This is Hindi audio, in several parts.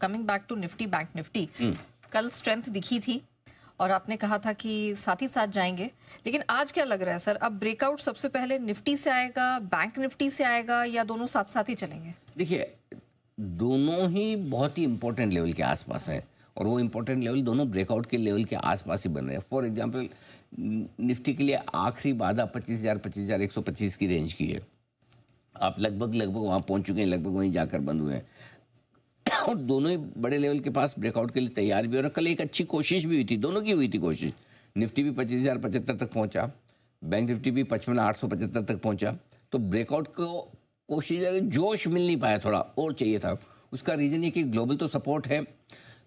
Coming back to Nifty bank Nifty, कल स्ट्रेंथ दिखी थी और आपने कहा था कि साथ ही साथ जाएंगे, लेकिन आज क्या लग रहा है सर? अब ब्रेकआउट सबसे पहले निफ्टी से आएगा, बैंक निफ्टी से आएगा, या दोनों साथ साथ ही चलेंगे? देखिए, दोनों ही बहुत ही इंपॉर्टेंट लेवल के आसपास है और वो इंपॉर्टेंट लेवल दोनों ब्रेकआउट के लेवल के आसपास ही बन रहे हैं। फॉर एग्जांपल, निफ्टी के लिए आखिरी बाधा 25,125 की रेंज की है। आप लगभग वहाँ पहुँच चुके हैं, लगभग वहीं जाकर बंद हुए हैं और दोनों ही बड़े लेवल के पास ब्रेकआउट के लिए तैयार भी हो रहे हैं। कल एक अच्छी कोशिश भी हुई थी, दोनों की हुई थी कोशिश। निफ्टी भी 25,075 तक पहुंचा, बैंक निफ्टी भी 55,875 तक पहुंचा। तो ब्रेकआउट को कोशिश, जोश मिल नहीं पाया, थोड़ा और चाहिए था। उसका रीज़न ये कि ग्लोबल तो सपोर्ट है।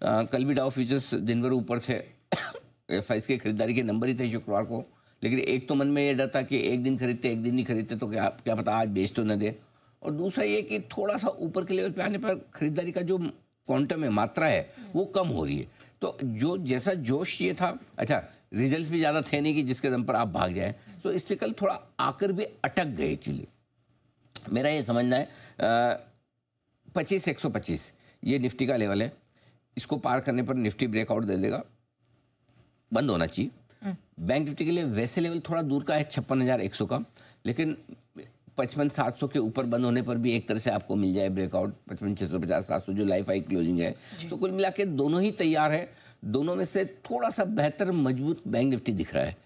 कल भी डाउ फ्यूचर्स दिन भर ऊपर थे। एफआईएस के खरीदारी के नंबर ही थे शुक्रवार को, लेकिन एक तो मन में ये डर था कि एक दिन खरीदते एक दिन नहीं खरीदते तो क्या पता आज बेच तो न दे। और दूसरा ये कि थोड़ा सा ऊपर के लेवल पे आने पर खरीदारी का जो क्वांटम है, मात्रा है, वो कम हो रही है। तो जो जैसा जोश ये था, अच्छा रिजल्ट्स भी ज़्यादा थे नहीं कि जिसके दम पर आप भाग जाएं, तो इसलिए कल थोड़ा आकर भी अटक गए। एक्चुअली मेरा ये समझना है 25,125 ये निफ्टी का लेवल है। इसको पार करने पर निफ्टी ब्रेकआउट दे देगा, बंद होना चाहिए। बैंक निफ्टी के लिए वैसे लेवल थोड़ा दूर का है 56,100 का, लेकिन 55,700 के ऊपर बंद होने पर भी एक तरह से आपको मिल जाए ब्रेकआउट 55,650 700 जो लाइफ हाई क्लोजिंग है। तो कुल मिला के दोनों ही तैयार है। दोनों में से थोड़ा सा बेहतर मजबूत बैंक निफ्टी दिख रहा है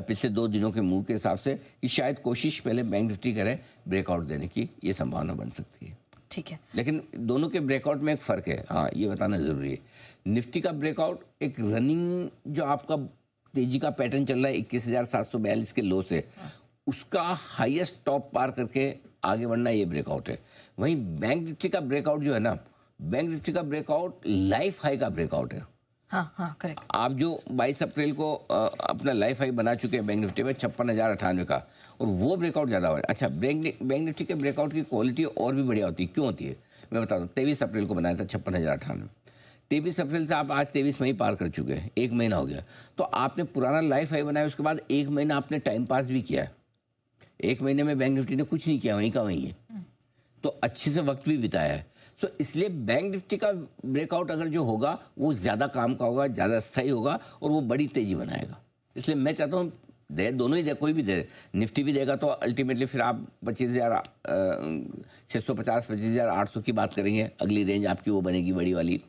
पिछले 2 दिनों के मूव के हिसाब से, कि शायद कोशिश पहले बैंक निफ्टी करे ब्रेकआउट देने की, ये संभावना बन सकती है। ठीक है, लेकिन दोनों के ब्रेकआउट में एक फ़र्क है, हाँ ये बताना ज़रूरी है। निफ्टी का ब्रेकआउट एक रनिंग जो आपका तेजी का पैटर्न चल रहा है 21,742 के लो से, उसका हाईएस्ट टॉप पार करके आगे बढ़ना, ये ब्रेकआउट है। वहीं बैंक निफ्टी का ब्रेकआउट जो है ना, बैंक निफ्टी का ब्रेकआउट लाइफ हाई का ब्रेकआउट है। हाँ करेक्ट। आप जो 22 अप्रैल को अपना लाइफ हाई बना चुके हैं बैंक निफ्टी में 56,098 का, और वो ब्रेकआउट ज़्यादा हुआ है। अच्छा, बैंक निफ्टी के ब्रेकआउट की क्वालिटी और भी बढ़िया होती है। क्यों होती है मैं बता दूँ। 23 अप्रैल को बनाया था 56,098, 23 अप्रैल से आप आज 23 मई पार कर चुके हैं, 1 महीना हो गया। तो आपने पुराना लाइफ हाई बनाया, उसके बाद 1 महीना आपने टाइम पास भी किया है। 1 महीने में बैंक निफ्टी ने कुछ नहीं किया, वहीं का वहीं है, तो अच्छे से वक्त भी बिताया है। सो इसलिए बैंक निफ्टी का ब्रेकआउट अगर जो होगा वो ज़्यादा काम का होगा, ज़्यादा सही होगा और वो बड़ी तेज़ी बनाएगा। इसलिए मैं चाहता हूँ दे, दोनों ही दे, कोई भी दे। निफ्टी भी देगा तो अल्टीमेटली फिर आप 25,650 25,800 की बात करेंगे, अगली रेंज आपकी वो बनेगी बड़ी वाली।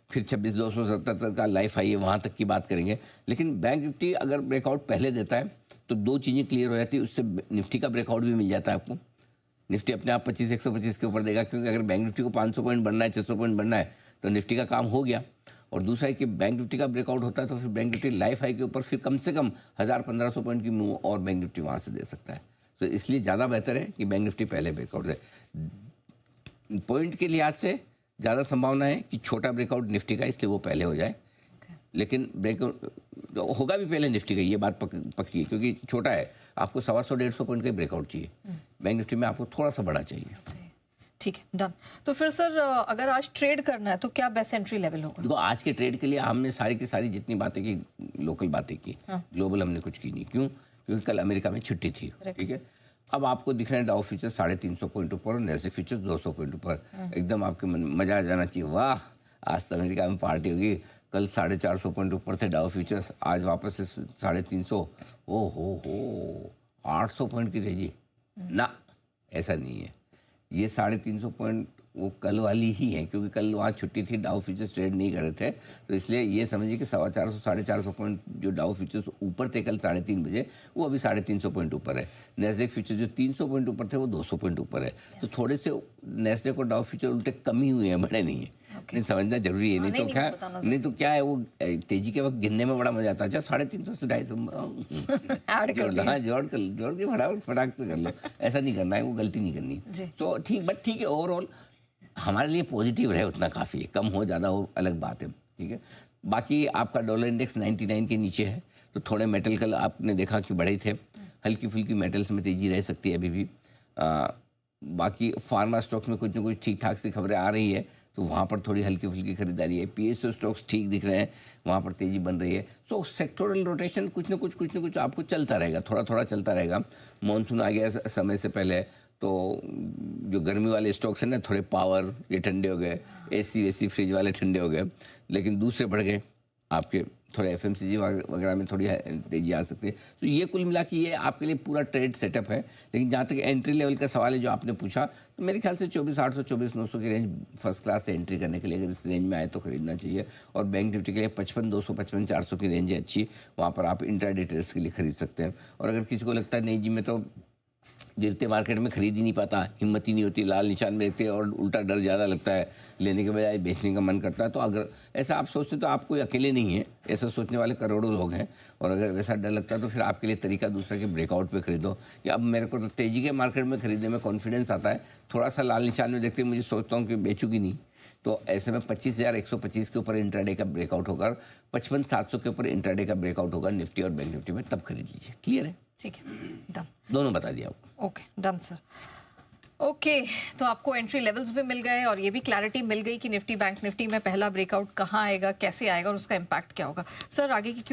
फिर 26,277 का लाइफ हाई है, वहाँ तक की बात करेंगे। लेकिन बैंक निफ्टी अगर ब्रेकआउट पहले देता है तो 2 चीज़ें क्लियर हो जाती है, उससे निफ्टी का ब्रेकआउट भी मिल जाता है आपको। निफ्टी अपने आप 25,125 के ऊपर देगा, क्योंकि अगर बैंक निफ्टी को 500 पॉइंट बढ़ना है, 600 पॉइंट बढ़ना है, तो निफ्टी का काम हो गया। और दूसरा है कि बैंक निफ्टी का ब्रेकआउट होता है तो फिर बैंक निफ्टी लाइफ हाई के ऊपर फिर कम से कम 1,000-1,500 पॉइंट की मूव और बैंक निफ्टी वहाँ से दे सकता है। तो इसलिए ज़्यादा बेहतर है कि बैंक निफ्टी पहले ब्रेकआउट दे। पॉइंट के लिहाज से ज़्यादा संभावना है कि छोटा ब्रेकआउट निफ्टी का, इसलिए वो पहले हो जाए। लेकिन ब्रेकआउट होगा भी पहले निफ्टी का, ये बात पक्की है, क्योंकि छोटा है। आपको 125-150 पॉइंट का ब्रेकआउट चाहिए, बैंक निफ्टी में आपको थोड़ा सा बड़ा चाहिए। ठीक है, डन। तो फिर सर अगर आज ट्रेड करना है तो क्या बेस्ट एंट्री लेवल होगा? देखो, आज के ट्रेड के लिए हमने सारी की सारी जितनी बातें की, लोकल बातें की, ग्लोबल हमने कुछ की नहीं। क्यों? क्योंकि कल अमेरिका में छुट्टी थी, ठीक है। अब आपको दिख रहे हैं डाउ फ्यूचर्स 350 पॉइंट ऊपर और नैस्डैक फ्यूचर्स 200 पॉइंट ऊपर। एकदम आपके मजा आ जाना चाहिए, वाह आज तो अमेरिका में पार्टी होगी। कल 450 पॉइंट ऊपर थे डाउ फ्यूचर्स, आज वापस से 350। ओ हो 800 पॉइंट की तेजी ना, ऐसा नहीं है। ये 350 पॉइंट वो कल वाली ही है, क्योंकि कल वहाँ छुट्टी थी, डाउ फ्यूचर्स ट्रेड नहीं कर रहे थे। तो इसलिए ये समझिए कि 450 450 पॉइंट जो डाउ फ्यूचर्स ऊपर थे कल 3:30 बजे, वो अभी 350 पॉइंट ऊपर है। नैस्डैक फ्यूचर्स जो 300 पॉइंट ऊपर थे वो 200 पॉइंट ऊपर है। तो थोड़े से नैस्डैक और डाउ फ्यूचर उल्टे कम ही हुए हैं, बड़े नहीं है। नहीं, समझना जरूरी है। नहीं तो क्या है, वो तेजी के वक्त गिनने में बड़ा मजा आता है। 350 से 250 जोड़ के फटाक से कर लो, ऐसा नहीं करना है, वो गलती नहीं करनी। तो ठीक है, ओवरऑल हमारे लिए पॉजिटिव रहे उतना काफ़ी है। कम हो ज़्यादा हो अलग बात है, ठीक है। बाकी आपका डॉलर इंडेक्स 99 के नीचे है, तो थोड़े मेटल कल आपने देखा कि बढ़े थे, हल्की फुल्की मेटल्स में तेज़ी रह सकती है अभी भी। बाकी फार्मा स्टॉक्स में कुछ ना कुछ ठीक ठाक सी खबरें आ रही है, तो वहाँ पर थोड़ी हल्की फुल्की खरीदारी है। पीएसयू स्टॉक्स ठीक दिख रहे हैं, वहाँ पर तेज़ी बन रही है। सो सेक्टोरल रोटेशन कुछ ना कुछ आपको चलता रहेगा, थोड़ा थोड़ा चलता रहेगा। मानसून आ गया समय से पहले, तो जो गर्मी वाले स्टॉक्स हैं ना, थोड़े पावर ये ठंडे हो गए, एसी वेसी फ्रिज वाले ठंडे हो गए, लेकिन दूसरे बढ़ गए आपके, थोड़े एफएमसीजी वगैरह में थोड़ी तेजी आ सकती है। तो ये कुल मिला के ये आपके लिए पूरा ट्रेड सेटअप है। लेकिन जहाँ तक एंट्री लेवल का सवाल है जो आपने पूछा, तो मेरे ख्याल से 24,800 24,900 की रेंज फर्स्ट क्लास से एंट्री करने के लिए अगर इस रेंज में आए तो खरीदना चाहिए। और बैंक निफ्टी के लिए 55,200 55,400 की रेंज है अच्छी, वहाँ पर आप इंट्राडे ट्रेड्स के लिए खरीद सकते हैं। और अगर किसी को लगता है नहीं जी मैं तो गिरते मार्केट में खरीद ही नहीं पाता, हिम्मत ही नहीं होती, लाल निशान में देखते और उल्टा डर ज़्यादा लगता है, लेने के बजाय बेचने का मन करता है, तो अगर ऐसा आप सोचते तो आप कोई अकेले नहीं है, ऐसा सोचने वाले करोड़ों लोग हैं। और अगर वैसा डर लगता है तो फिर आपके लिए तरीका दूसरा कि ब्रेकआउट पे खरीदो। या अब मेरे को तो तेज़ी के मार्केट में खरीदने में कॉन्फिडेंस आता है, थोड़ा सा लाल निशान में देखते मुझे सोचता हूँ कि बेचूंगी नहीं, तो ऐसे में 25,125 के ऊपर इंट्राडे का ब्रेकआउट होगा, 55,700 के ऊपर इंट्राडे का ब्रेकआउट होगा निफ्टी और बैंक निफ्टी में, तब खरीद लीजिए। क्लियर है? ठीक है, डन। दोनों बता दिया आपको। Okay, done sir. ओके, तो आपको एंट्री लेवल्स भी मिल गए और ये भी क्लैरिटी मिल गई कि निफ्टी बैंक निफ्टी में पहला ब्रेकआउट कहाँ आएगा, कैसे आएगा और उसका इम्पैक्ट क्या होगा। सर आगे की